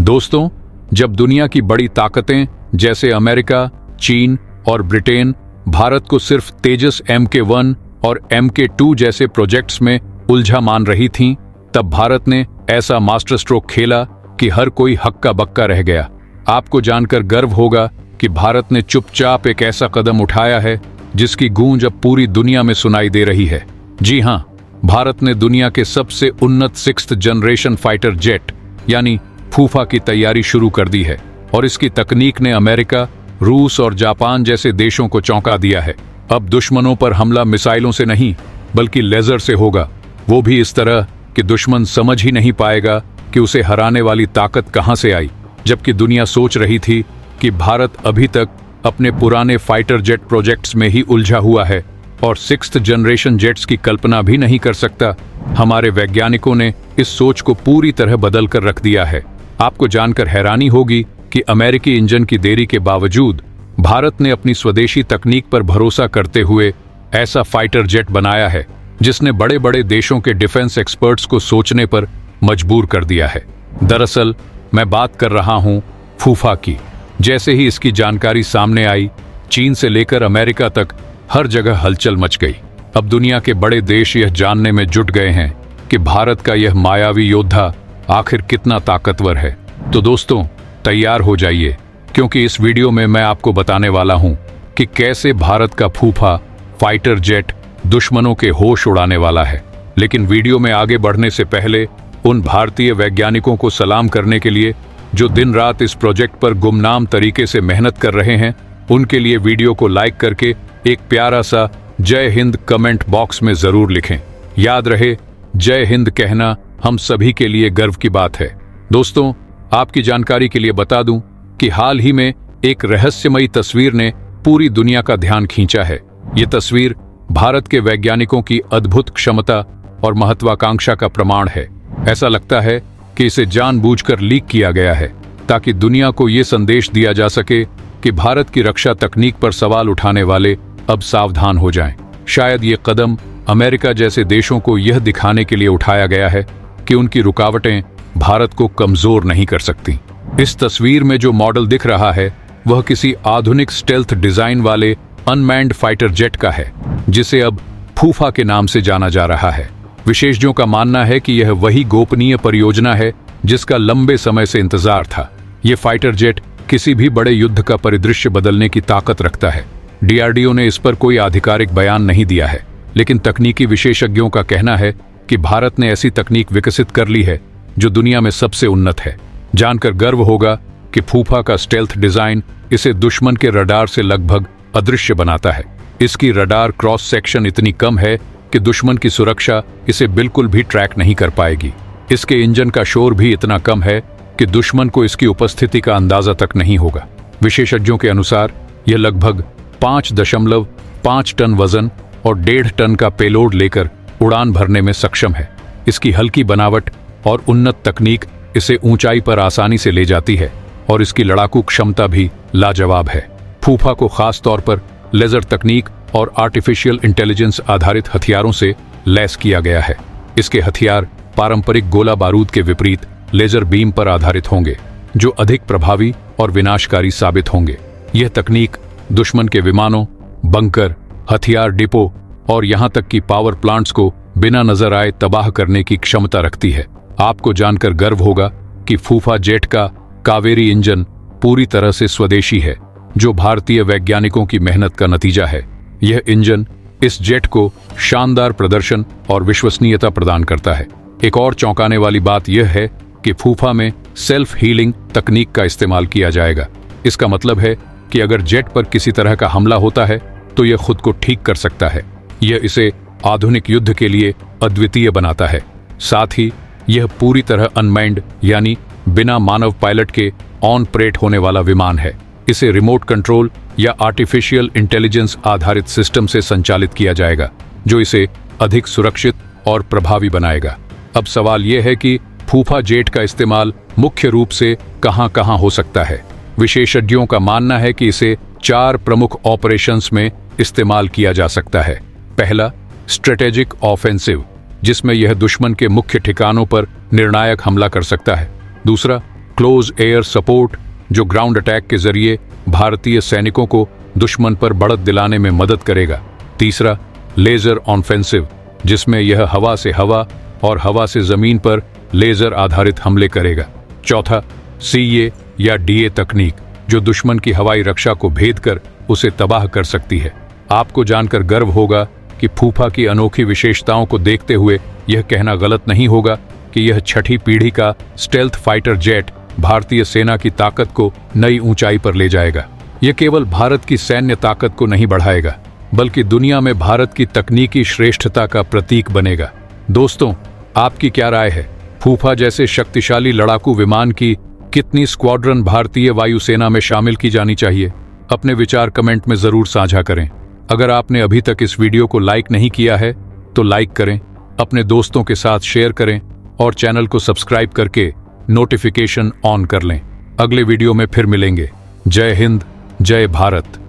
दोस्तों, जब दुनिया की बड़ी ताकतें जैसे अमेरिका, चीन और ब्रिटेन भारत को सिर्फ तेजस MK1 और MK2 जैसे प्रोजेक्ट्स में उलझा मान रही थीं, तब भारत ने ऐसा मास्टर स्ट्रोक खेला कि हर कोई हक्का बक्का रह गया। आपको जानकर गर्व होगा कि भारत ने चुपचाप एक ऐसा कदम उठाया है जिसकी गूंज अब पूरी दुनिया में सुनाई दे रही है। जी हां, भारत ने दुनिया के सबसे उन्नत 6th जनरेशन फाइटर जेट यानी फूफा की तैयारी शुरू कर दी है और इसकी तकनीक ने अमेरिका, रूस और जापान जैसे देशों को चौंका दिया है। अब दुश्मनों पर हमला मिसाइलों से नहीं बल्कि लेजर से होगा, वो भी इस तरह कि दुश्मन समझ ही नहीं पाएगा कि उसे हराने वाली ताकत कहां से आई। जबकि दुनिया सोच रही थी कि भारत अभी तक अपने पुराने फाइटर जेट प्रोजेक्ट्स में ही उलझा हुआ है और 6th जनरेशन जेट्स की कल्पना भी नहीं कर सकता, हमारे वैज्ञानिकों ने इस सोच को पूरी तरह बदल कर रख दिया है। आपको जानकर हैरानी होगी कि अमेरिकी इंजन की देरी के बावजूद भारत ने अपनी स्वदेशी तकनीक पर भरोसा करते हुए ऐसा फाइटर जेट बनाया है जिसने बड़े बड़े देशों के डिफेंस एक्सपर्ट्स को सोचने पर मजबूर कर दिया है। दरअसल मैं बात कर रहा हूं फूफा की। जैसे ही इसकी जानकारी सामने आई, चीन से लेकर अमेरिका तक हर जगह हलचल मच गई। अब दुनिया के बड़े देश यह जानने में जुट गए हैं कि भारत का यह मायावी योद्धा आखिर कितना ताकतवर है। तो दोस्तों, तैयार हो जाइए, क्योंकि इस वीडियो में मैं आपको बताने वाला हूं कि कैसे भारत का फूफा फाइटर जेट दुश्मनों के होश उड़ाने वाला है। लेकिन वीडियो में आगे बढ़ने से पहले उन भारतीय वैज्ञानिकों को सलाम करने के लिए जो दिन रात इस प्रोजेक्ट पर गुमनाम तरीके से मेहनत कर रहे हैं, उनके लिए वीडियो को लाइक करके एक प्यारा सा जय हिंद कमेंट बॉक्स में जरूर लिखें। याद रहे, जय हिंद कहना हम सभी के लिए गर्व की बात है। दोस्तों, आपकी जानकारी के लिए बता दूं कि हाल ही में एक रहस्यमयी तस्वीर ने पूरी दुनिया का ध्यान खींचा है। ये तस्वीर भारत के वैज्ञानिकों की अद्भुत क्षमता और महत्वाकांक्षा का प्रमाण है। ऐसा लगता है कि इसे जानबूझकर लीक किया गया है ताकि दुनिया को ये संदेश दिया जा सके कि भारत की रक्षा तकनीक पर सवाल उठाने वाले अब सावधान हो जाएं। शायद ये कदम अमेरिका जैसे देशों को यह दिखाने के लिए उठाया गया है कि उनकी रुकावटें भारत को कमजोर नहीं कर सकती। इस तस्वीर में जो मॉडल दिख रहा है वह किसी आधुनिक स्टेल्थ डिजाइन वाले अनमैन्ड फाइटर जेट का है, जिसे अब फूफा के नाम से जाना जा रहा है। विशेषज्ञों का मानना है कि यह वही गोपनीय परियोजना है जिसका लंबे समय से इंतजार था। यह फाइटर जेट किसी भी बड़े युद्ध का परिदृश्य बदलने की ताकत रखता है। DRDO ने इस पर कोई आधिकारिक बयान नहीं दिया है, लेकिन तकनीकी विशेषज्ञों का कहना है कि भारत ने ऐसी तकनीक विकसित कर ली है जो दुनिया में सबसे उन्नत है। जानकर गर्व होगा कि फूफा का स्टेल्थ डिजाइन इसे दुश्मन के रडार से लगभग अदृश्य बनाता है। इसकी रडार क्रॉस सेक्शन इतनी कम है कि दुश्मन की सुरक्षा इसे बिल्कुल भी ट्रैक नहीं कर पाएगी। इसके इंजन का शोर भी इतना कम है कि दुश्मन को इसकी उपस्थिति का अंदाजा तक नहीं होगा। विशेषज्ञों के अनुसार यह लगभग 5.5 टन वजन और 1.5 टन का पेलोड लेकर उड़ान भरने में सक्षम है। इसकी हल्की बनावट और उन्नत तकनीक इसे ऊंचाई पर आसानी से ले जाती है और इसकी लड़ाकू क्षमता भी लाजवाब है। फूफा को खास तौर पर लेजर तकनीक और आर्टिफिशियल इंटेलिजेंस आधारित हथियारों से लैस किया गया है। इसके हथियार पारंपरिक गोला बारूद के विपरीत लेजर बीम पर आधारित होंगे, जो अधिक प्रभावी और विनाशकारी साबित होंगे। यह तकनीक दुश्मन के विमानों, बंकर, हथियार डिपो और यहां तक कि पावर प्लांट्स को बिना नजर आए तबाह करने की क्षमता रखती है। आपको जानकर गर्व होगा कि फूफा जेट का कावेरी इंजन पूरी तरह से स्वदेशी है, जो भारतीय वैज्ञानिकों की मेहनत का नतीजा है। यह इंजन इस जेट को शानदार प्रदर्शन और विश्वसनीयता प्रदान करता है। एक और चौंकाने वाली बात यह है कि फूफा में सेल्फ हीलिंग तकनीक का इस्तेमाल किया जाएगा। इसका मतलब है कि अगर जेट पर किसी तरह का हमला होता है तो यह खुद को ठीक कर सकता है। यह इसे आधुनिक युद्ध के लिए अद्वितीय बनाता है। साथ ही यह पूरी तरह अनमैन्ड यानी बिना मानव पायलट के ऑन ऑपरेट होने वाला विमान है। इसे रिमोट कंट्रोल या आर्टिफिशियल इंटेलिजेंस आधारित सिस्टम से संचालित किया जाएगा, जो इसे अधिक सुरक्षित और प्रभावी बनाएगा। अब सवाल यह है कि फूफा जेट का इस्तेमाल मुख्य रूप से कहां-कहां हो सकता है। विशेषज्ञों का मानना है कि इसे 4 प्रमुख ऑपरेशंस में इस्तेमाल किया जा सकता है। पहला, स्ट्रेटेजिक ऑफेंसिव, जिसमें यह दुश्मन के मुख्य ठिकानों पर निर्णायक हमला कर सकता है। दूसरा, क्लोज एयर सपोर्ट, जो ग्राउंड अटैक के जरिए भारतीय सैनिकों को दुश्मन पर बढ़त दिलाने में मदद करेगा। तीसरा, लेजर ऑफेंसिव, जिसमें यह हवा से हवा और हवा से जमीन पर लेजर आधारित हमले करेगा। चौथा, सीए या डीए तकनीक, जो दुश्मन की हवाई रक्षा को भेद कर उसे तबाह कर सकती है। आपको जानकर गर्व होगा कि फूफा की अनोखी विशेषताओं को देखते हुए यह कहना गलत नहीं होगा कि यह छठी पीढ़ी का स्टेल्थ फाइटर जेट भारतीय सेना की ताकत को नई ऊंचाई पर ले जाएगा। यह केवल भारत की सैन्य ताकत को नहीं बढ़ाएगा, बल्कि दुनिया में भारत की तकनीकी श्रेष्ठता का प्रतीक बनेगा। दोस्तों, आपकी क्या राय है? फूफा जैसे शक्तिशाली लड़ाकू विमान की कितनी स्क्वाड्रन भारतीय वायुसेना में शामिल की जानी चाहिए? अपने विचार कमेंट में जरूर साझा करें। अगर आपने अभी तक इस वीडियो को लाइक नहीं किया है तो लाइक करें, अपने दोस्तों के साथ शेयर करें और चैनल को सब्सक्राइब करके नोटिफिकेशन ऑन कर लें। अगले वीडियो में फिर मिलेंगे। जय हिंद, जय भारत।